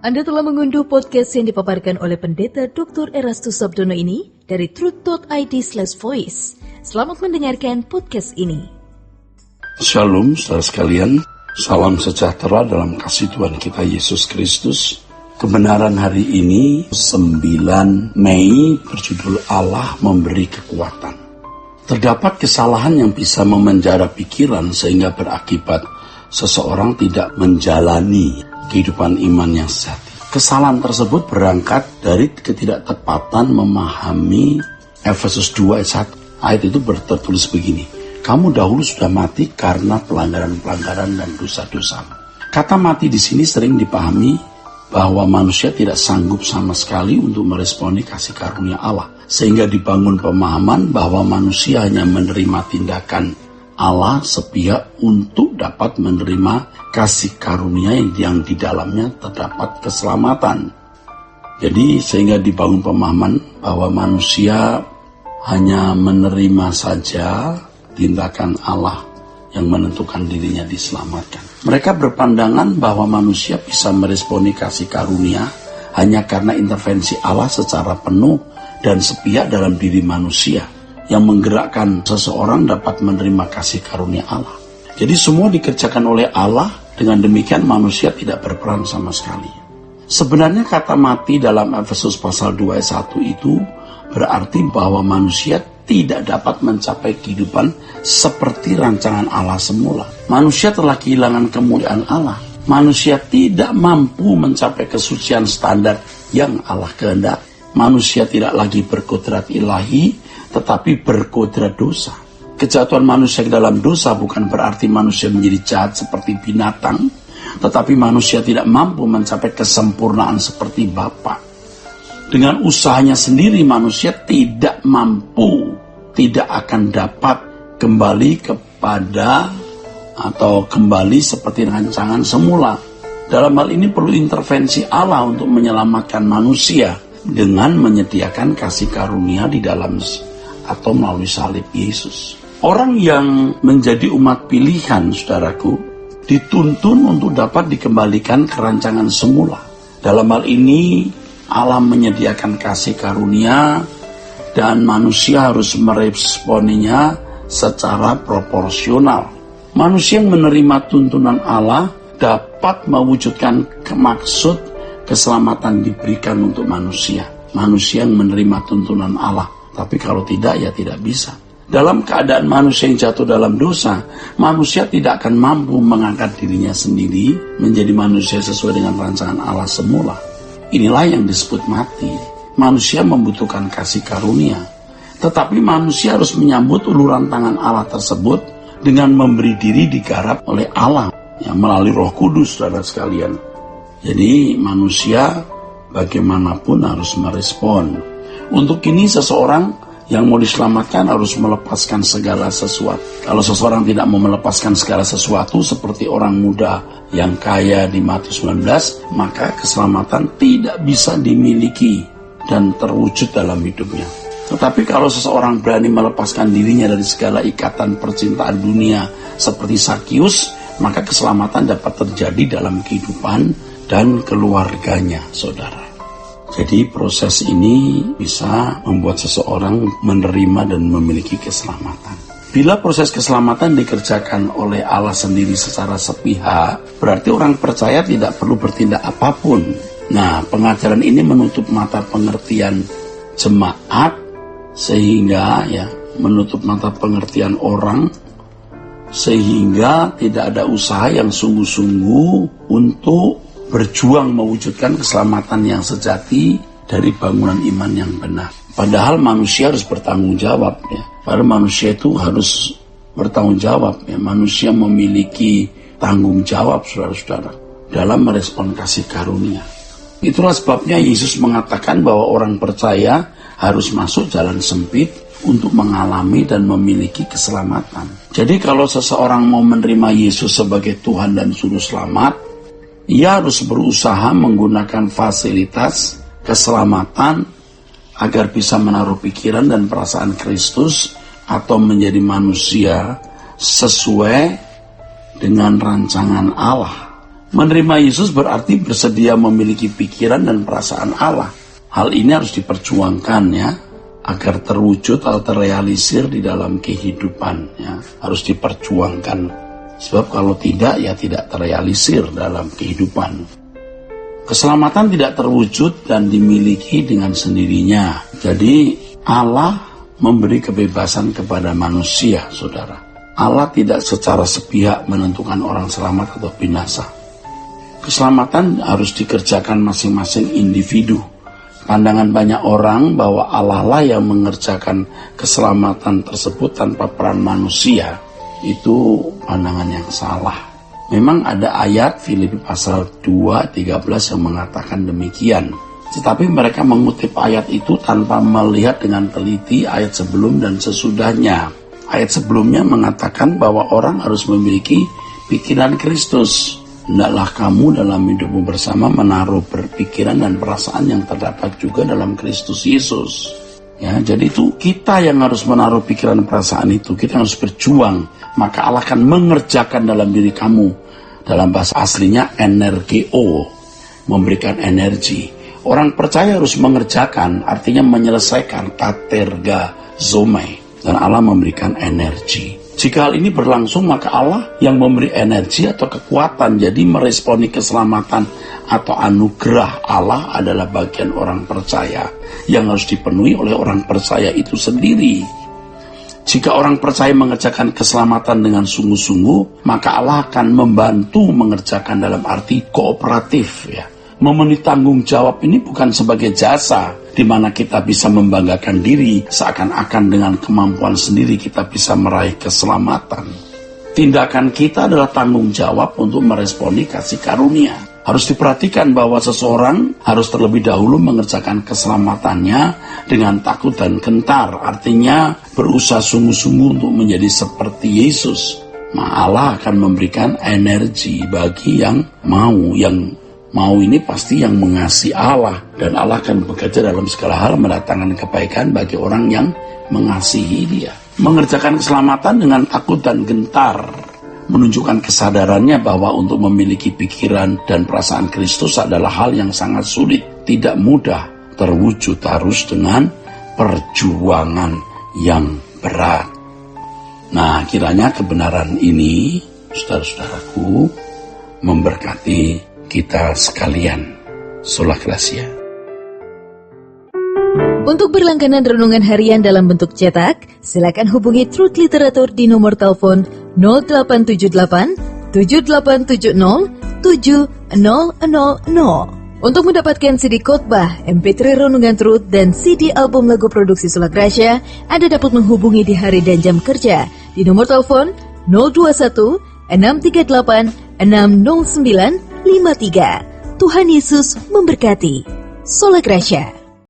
Anda telah mengunduh podcast yang dipaparkan oleh Pendeta Dr. Erastus Sabdono ini dari truth.id/voice. Selamat mendengarkan podcast ini. Shalom saudara sekalian, salam sejahtera dalam kasih Tuhan kita Yesus Kristus. Kebenaran hari ini 9 Mei berjudul Allah memberi kekuatan. Terdapat kesalahan yang bisa memenjara pikiran sehingga berakibat seseorang tidak menjalani kehidupan iman yang sejati. Kesalahan tersebut berangkat dari ketidaktepatan memahami Efesus 2 ayat 1. Ayat itu tertulis begini: kamu dahulu sudah mati karena pelanggaran-pelanggaran dan dosa-dosa. Kata mati di sini sering dipahami bahwa manusia tidak sanggup sama sekali untuk meresponi kasih karunia Allah, sehingga dibangun pemahaman bahwa manusia hanya menerima tindakan Allah sepihak untuk dapat menerima kasih karunia yang di dalamnya terdapat keselamatan. Jadi sehingga dibangun pemahaman bahwa manusia hanya menerima saja tindakan Allah yang menentukan dirinya diselamatkan. Mereka berpandangan bahwa manusia bisa meresponi kasih karunia hanya karena intervensi Allah secara penuh dan sepihak dalam diri manusia, yang menggerakkan seseorang dapat menerima kasih karunia Allah. Jadi semua dikerjakan oleh Allah, dengan demikian manusia tidak berperan sama sekali. Sebenarnya kata mati dalam Efesus pasal 2 ayat 1 itu berarti bahwa manusia tidak dapat mencapai kehidupan seperti rancangan Allah semula. Manusia telah kehilangan kemuliaan Allah. Manusia tidak mampu mencapai kesucian standar yang Allah kehendaki. Manusia tidak lagi berkodrat ilahi, tetapi berkodrat dosa. Kejatuhan manusia ke dalam dosa bukan berarti manusia menjadi jahat seperti binatang, tetapi manusia tidak mampu mencapai kesempurnaan seperti Bapa. Dengan usahanya sendiri manusia tidak mampu, tidak akan dapat kembali kepada atau kembali seperti rancangan semula. Dalam hal ini perlu intervensi Allah untuk menyelamatkan manusia dengan menyediakan kasih karunia di dalam atau melalui salib Yesus. Orang yang menjadi umat pilihan, saudaraku, dituntun untuk dapat dikembalikan ke rancangan semula. Dalam hal ini, Allah menyediakan kasih karunia dan manusia harus meresponinya secara proporsional. Manusia yang menerima tuntunan Allah dapat mewujudkan maksud keselamatan diberikan untuk manusia. Manusia yang menerima tuntunan Allah. Tapi kalau tidak, ya tidak bisa. Dalam keadaan manusia yang jatuh dalam dosa, manusia tidak akan mampu mengangkat dirinya sendiri menjadi manusia sesuai dengan rancangan Allah semula. Inilah yang disebut mati. Manusia membutuhkan kasih karunia. Tetapi manusia harus menyambut uluran tangan Allah tersebut dengan memberi diri digarap oleh Allah yang melalui Roh Kudus, saudara sekalian. Jadi manusia bagaimanapun harus merespon. Untuk ini seseorang yang mau diselamatkan harus melepaskan segala sesuatu. Kalau seseorang tidak mau melepaskan segala sesuatu seperti orang muda yang kaya di Matius 19, maka keselamatan tidak bisa dimiliki dan terwujud dalam hidupnya. Tetapi kalau seseorang berani melepaskan dirinya dari segala ikatan percintaan dunia seperti Sakius, maka keselamatan dapat terjadi dalam kehidupan dan keluarganya, saudara. Jadi proses ini bisa membuat seseorang menerima dan memiliki keselamatan. Bila proses keselamatan dikerjakan oleh Allah sendiri secara sepihak, berarti orang percaya tidak perlu bertindak apapun. Nah, pengajaran ini menutup mata pengertian jemaat, sehingga menutup mata pengertian orang, sehingga tidak ada usaha yang sungguh-sungguh untuk berjuang mewujudkan keselamatan yang sejati dari bangunan iman yang benar. Padahal manusia harus bertanggung jawab, Padahal manusia itu harus bertanggung jawab, Manusia memiliki tanggung jawab, saudara-saudara, dalam merespon kasih karunia. Itulah sebabnya Yesus mengatakan bahwa orang percaya harus masuk jalan sempit untuk mengalami dan memiliki keselamatan. Jadi kalau seseorang mau menerima Yesus sebagai Tuhan dan Juru Selamat, ia harus berusaha menggunakan fasilitas keselamatan agar bisa menaruh pikiran dan perasaan Kristus atau menjadi manusia sesuai dengan rancangan Allah. Menerima Yesus berarti bersedia memiliki pikiran dan perasaan Allah. Hal ini harus diperjuangkan ya, agar terwujud atau terrealisir di dalam kehidupan ya. Harus diperjuangkan. Sebab kalau tidak ya tidak terrealisir dalam kehidupan. Keselamatan tidak terwujud dan dimiliki dengan sendirinya. Jadi Allah memberi kebebasan kepada manusia, saudara. Allah tidak secara sepihak menentukan orang selamat atau binasa. Keselamatan harus dikerjakan masing-masing individu. Pandangan banyak orang bahwa Allah lah yang mengerjakan keselamatan tersebut tanpa peran manusia, itu pandangan yang salah. Memang ada ayat Filipi pasal 2:13 yang mengatakan demikian. Tetapi mereka mengutip ayat itu tanpa melihat dengan teliti ayat sebelum dan sesudahnya. Ayat sebelumnya mengatakan bahwa orang harus memiliki pikiran Kristus. Hendaklah kamu dalam hidupmu bersama menaruh berpikiran dan perasaan yang terdapat juga dalam Kristus Yesus. Ya, jadi itu kita yang harus menaruh pikiran dan perasaan itu. Kita harus berjuang. Maka Allah akan mengerjakan dalam diri kamu. Dalam bahasa aslinya energeo, memberikan energi. Orang percaya harus mengerjakan, artinya menyelesaikan, katergazomai. Dan Allah memberikan energi. Jika hal ini berlangsung, maka Allah yang memberi energi atau kekuatan, jadi meresponi keselamatan atau anugerah Allah adalah bagian orang percaya yang harus dipenuhi oleh orang percaya itu sendiri. Jika orang percaya mengerjakan keselamatan dengan sungguh-sungguh, maka Allah akan membantu mengerjakan dalam arti kooperatif ya. Memenuhi tanggung jawab ini bukan sebagai jasa, di mana kita bisa membanggakan diri seakan-akan dengan kemampuan sendiri kita bisa meraih keselamatan. Tindakan kita adalah tanggung jawab untuk meresponi kasih karunia. Harus diperhatikan bahwa seseorang harus terlebih dahulu mengerjakan keselamatannya dengan takut dan gentar. Artinya berusaha sungguh-sungguh untuk menjadi seperti Yesus. Allah akan memberikan energi bagi yang mau. Yang mau ini pasti yang mengasihi Allah. Dan Allah akan bekerja dalam segala hal mendatangkan kebaikan bagi orang yang mengasihi Dia. Mengerjakan keselamatan dengan takut dan gentar menunjukkan kesadarannya bahwa untuk memiliki pikiran dan perasaan Kristus adalah hal yang sangat sulit, tidak mudah, terwujud harus dengan perjuangan yang berat. Nah, kiranya kebenaran ini, saudara-saudaraku, memberkati kita sekalian. Sola Gracia. Untuk berlangganan renungan harian dalam bentuk cetak, silakan hubungi Truth Literatur di nomor telepon 0878 7870 7000. Untuk mendapatkan CD khotbah, MP3 renungan Truth, dan CD album lagu produksi Sola Gracia, Anda dapat menghubungi di hari dan jam kerja di nomor telepon 021 638 60953. Tuhan Yesus memberkati. Sola Gracia.